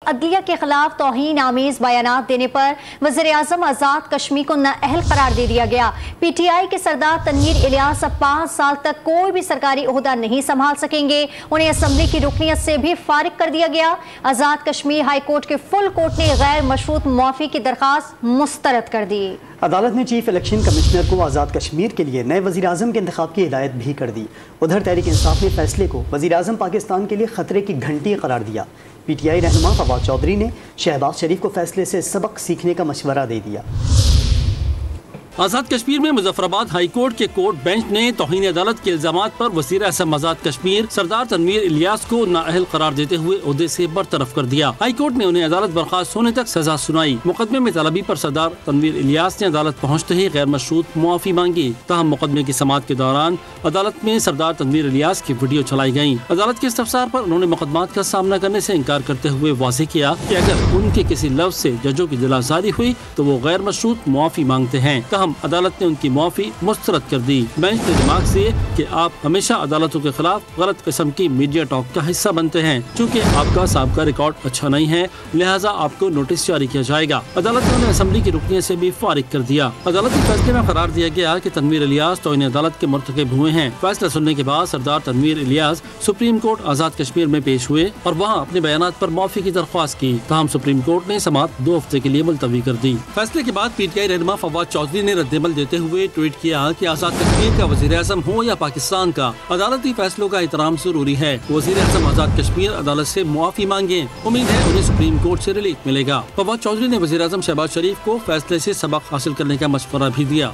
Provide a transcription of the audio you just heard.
عدلیہ کے خلاف توہین آمیز بیانات دینے پر وزیر اعظم آزاد کشمیر کو نااہل قرار دے دیا گیا۔ پی ٹی آئی کے سردار تنویر الیاس اب 5 سال تک کوئی بھی سرکاری عہدہ نہیں سنبھال سکیں گے۔ انہیں اسمبلی کی رکنیت سے بھی فارغ کر دیا گیا۔ آزاد کشمیر ہائی کورٹ کے فل کورٹ نے غیر مشروط معافی کی درخواست مسترد کر دی۔ عدالت نے چیف الیکشن کمشنر کو آزاد کشمیر کے لیے نئے وزیر اعظم کے انتخاب کی ہدایت بھی کر دی۔ ادھر تحریک انصاف نے فیصلے کو وزیر اعظم پاکستان کے لیے خطرے کی گھنٹی قرار دیا۔ پی ٹی آئی رہنما فواد چودھری نے شہباز شریف کو فیصلے سے سبق سیکھنے کا مشورہ دے دیا۔ آزاد کشمیر میں مظفر آباد ہائی کورٹ کے کورٹ بینچ نے توہین عدالت کے الزامات پر وزیر اعظم آزاد کشمیر سردار تنویر الیاس کو نااہل قرار دیتے ہوئے عہدے سے برطرف کر دیا۔ ہائی کورٹ نے انہیں عدالت برخاست ہونے تک سزا سنائی۔ مقدمے میں طلبی پر سردار تنویر الیاس نے عدالت پہنچتے ہی غیر مشروط معافی مانگی۔ تاہم مقدمے کی سماعت کے دوران عدالت میں سردار تنویر الیاس کی ویڈیو چلائی گئیں۔ عدالت کے استفسار پر انہوں نے مقدمات کا سامنا کرنے سے انکار کرتے ہوئے واضح کیا کہ اگر ان کے کسی لفظ سے ججوں کی دل آزاری ہوئی تو وہ غیر مشروط معافی مانگتے ہیں۔ تاہم عدالت نے ان کی معافی مسترد کر دی۔ بینچ نے ریمارکس دیے کہ آپ ہمیشہ عدالتوں کے خلاف غلط قسم کی میڈیا ٹاک کا حصہ بنتے ہیں۔ چونکہ آپ کا سابقہ ریکارڈ اچھا نہیں ہے لہٰذا آپ کو نوٹس جاری کیا جائے گا۔ عدالت نے انہیں اسمبلی کی رکنیت سے بھی فارغ کر دیا۔ عدالت کے فیصلے میں قرار دیا گیا کہ تنویر الیاس توہین عدالت کے مرتکب ہوئے ہیں۔ فیصلہ سننے کے بعد سردار تنویر الیاس سپریم کورٹ آزاد کشمیر میں پیش ہوئے اور وہاں اپنے بیانات پر معافی کی درخواست کی۔ تاہم سپریم کورٹ نے سماعت 2 ہفتے کے لیے ملتوی کر دی۔ فیصلے کے بعد پی ٹی آئی رہنما فواد چودھری نے رد عمل دیتے ہوئے ٹویٹ کیا کہ آزاد کشمیر کا وزیر اعظم ہو یا پاکستان کا، عدالتی فیصلوں کا احترام ضروری ہے۔ وزیر اعظم آزاد کشمیر عدالت سے معافی مانگیں، امید ہے انہیں سپریم کورٹ سے ریلیف ملے گا۔ فواد چودھری نے وزیر اعظم شہباز شریف کو فیصلے سے سبق حاصل کرنے کا مشورہ بھی دیا۔